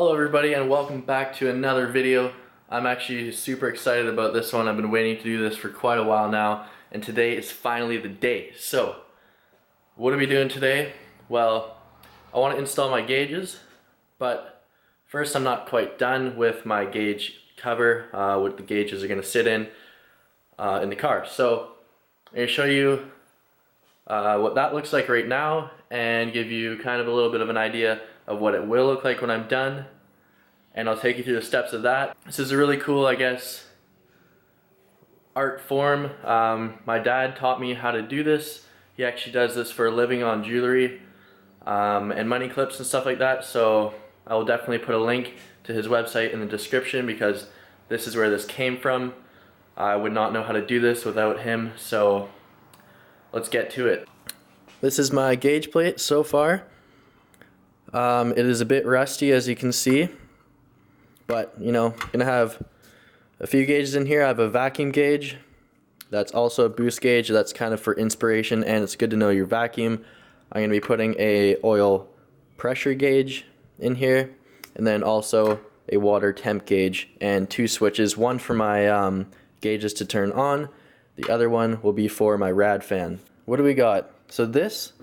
Hello everybody and welcome back to another video. I'm actually super excited about this one. I've been waiting to do this for quite a while now, and today is finally the day. So, what are we doing today? Well, I want to install my gauges, but first I'm not quite done with my gauge cover, what the gauges are going to sit in the car. So, I'm going to show you what that looks like right now and give you kind of a little bit of an idea of what it will look like when I'm done, and I'll take you through the steps of that. This is a really cool, I guess, art form. My dad taught me how to do this. He actually does this for a living on jewelry and money clips and stuff like that, so I will definitely put a link to his website in the description because this is where this came from. I would not know how to do this without him, so let's get to it. This is my gauge plate so far. It is a bit rusty, as you can see, but you know, I'm gonna have a few gauges in here. I have a vacuum gauge that's also a boost gauge. That's kind of for inspiration, and it's good to know your vacuum. I'm gonna be putting a oil pressure gauge in here, and then also a water temp gauge and two switches, one for my gauges to turn on, the other one will be for my rad fan. What do we got? So this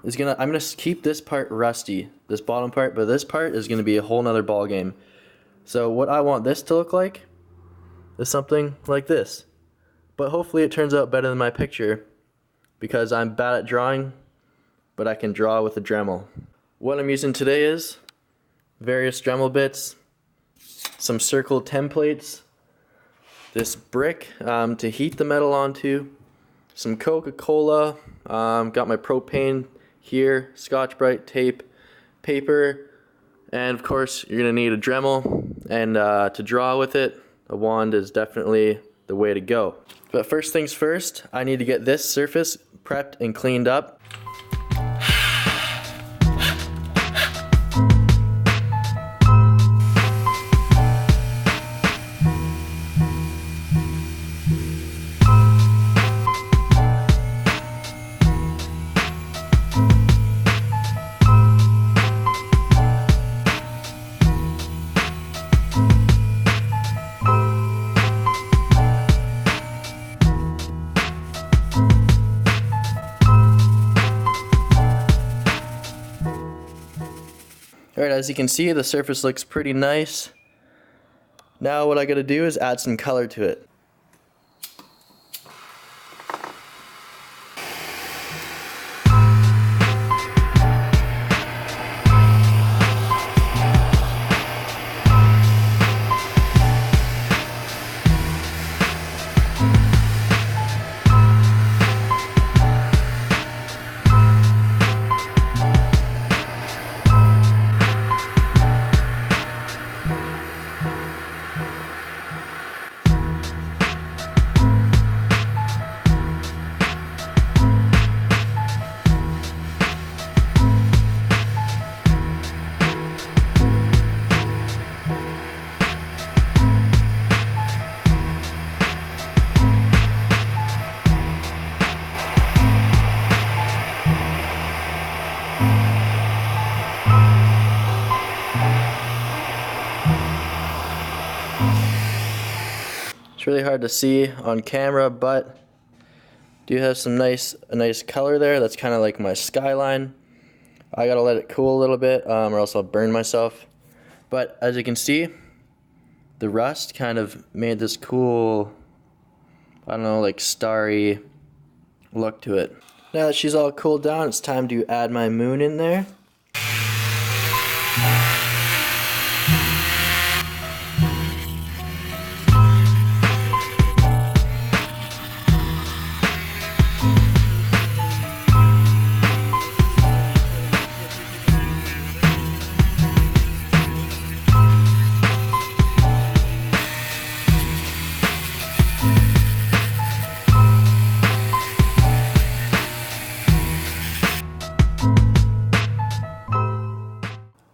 is I'm gonna keep this part rusty, this bottom part, but this part is gonna be a whole nother ball game. So what I want this to look like is something like this, but hopefully it turns out better than my picture because I'm bad at drawing, but I can draw with a Dremel. What I'm using today is various Dremel bits, some circle templates, this brick to heat the metal onto, some Coca-Cola, got my propane here, Scotch-Brite tape, paper, and of course you're going to need a Dremel, and to draw with it, a wand is definitely the way to go. But first things first, I need to get this surface prepped and cleaned up. Alright, as you can see, the surface looks pretty nice. Now what I gotta do is add some color to it. It's really hard to see on camera, but do have some a nice color there. That's kind of like my skyline. I gotta let it cool a little bit, or else I'll burn myself. But as you can see, the rust kind of made this cool, I don't know, like starry look to it. Now that she's all cooled down, it's time to add my moon in there.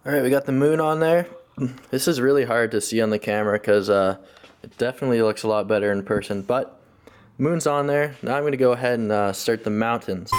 Alright, we got the moon on there. This is really hard to see on the camera because it definitely looks a lot better in person, but moon's on there. Now I'm going to go ahead and start the mountains.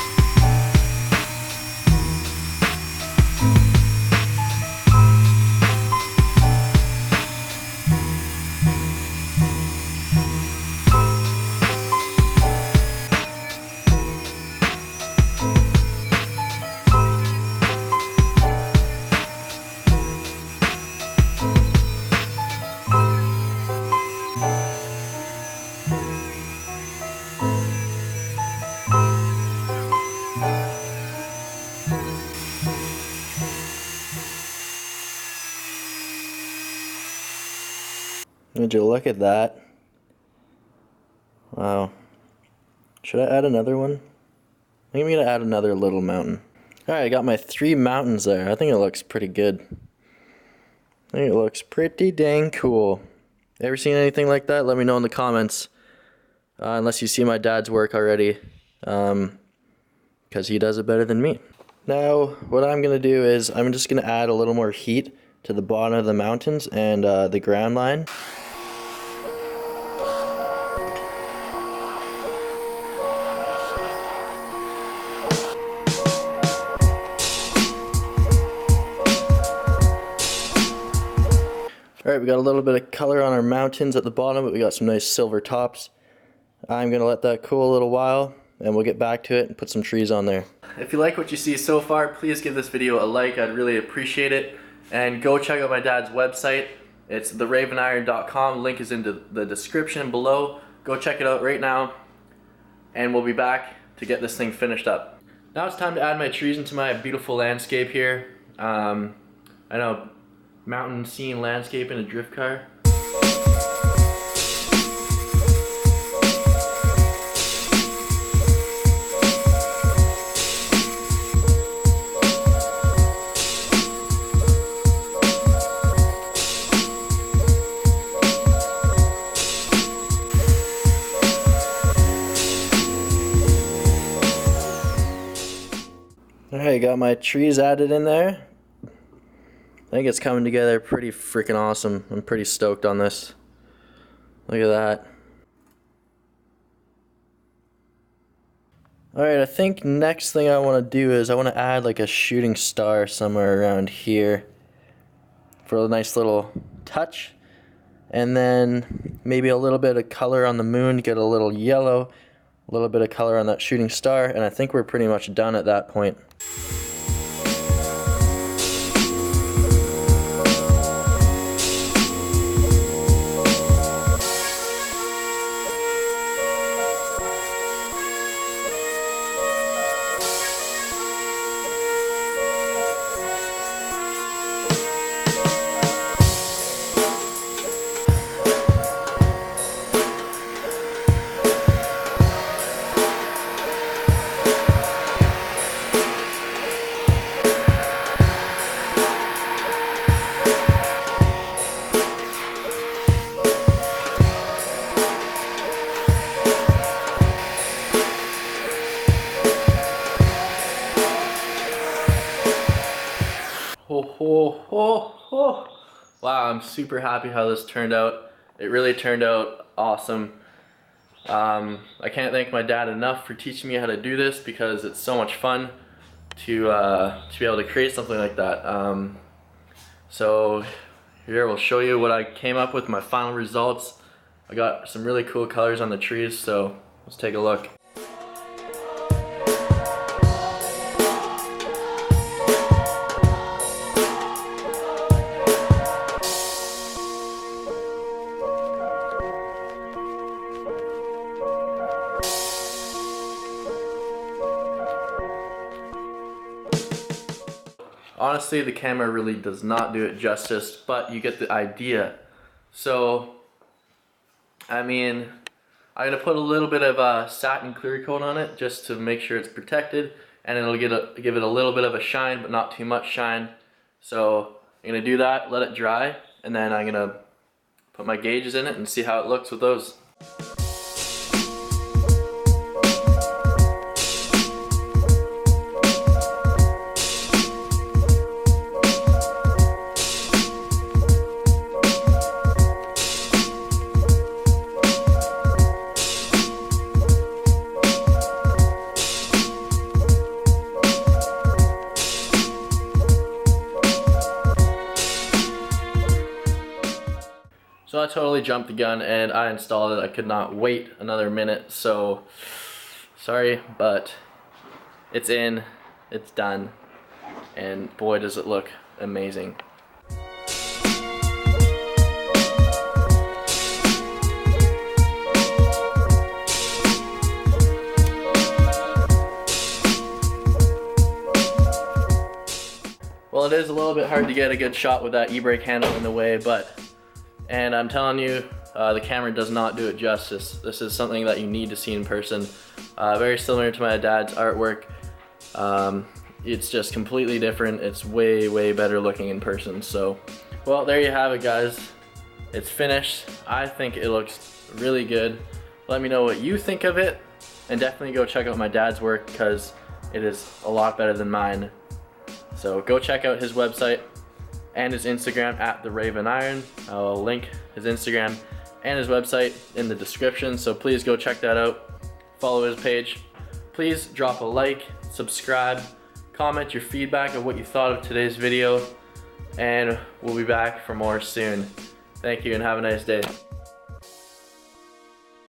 Would you look at that? Wow. Should I add another one? I think I'm gonna add another little mountain. Alright, I got my 3 mountains there. I think it looks pretty good. I think it looks pretty dang cool. Ever seen anything like that? Let me know in the comments. Unless you see my dad's work already. Because he does it better than me. Now, what I'm gonna do is I'm just gonna add a little more heat to the bottom of the mountains and the ground line. Alright, we got a little bit of color on our mountains at the bottom, but we got some nice silver tops. I'm going to let that cool a little while, and we'll get back to it and put some trees on there. If you like what you see so far, please give this video a like. I'd really appreciate it. And go check out my dad's website. It's theravenIron.com. Link is in the description below. Go check it out right now, and we'll be back to get this thing finished up. Now it's time to add my trees into my beautiful landscape here. I know, mountain scene landscape in a drift car. Alright, got my trees added in there. I think it's coming together pretty freaking awesome. I'm pretty stoked on this. Look at that. Alright, I think next thing I want to do is I want to add like a shooting star somewhere around here for a nice little touch. And then maybe a little bit of color on the moon, get a little yellow, a little bit of color on that shooting star, and I think we're pretty much done at that point. Wow, I'm super happy how this turned out. It really turned out awesome. I can't thank my dad enough for teaching me how to do this because it's so much fun to be able to create something like that. So here we'll show you what I came up with, my final results. I got some really cool colors on the trees, so let's take a look. Honestly, the camera really does not do it justice, but you get the idea. So, I mean, I'm going to put a little bit of satin clear coat on it just to make sure it's protected, and it'll give it a little bit of a shine, but not too much shine. So, I'm going to do that, let it dry, and then I'm going to put my gauges in it and see how it looks with those. So I totally jumped the gun and I installed it. I could not wait another minute, so sorry, but it's in, it's done, and boy does it look amazing. Well, it is a little bit hard to get a good shot with that e-brake handle in the way, but and I'm telling you, the camera does not do it justice. This is something that you need to see in person. Very similar to my dad's artwork. It's just completely different. It's way better looking in person. So, well, there you have it, guys. It's finished. I think it looks really good. Let me know what you think of it, and definitely go check out my dad's work because it is a lot better than mine. So go check out his website and his Instagram at The Raven Iron. I'll link his Instagram and his website in the description, so please go check that out. Follow his page. Please drop a like, subscribe, comment your feedback of what you thought of today's video, and we'll be back for more soon. Thank you and have a nice day.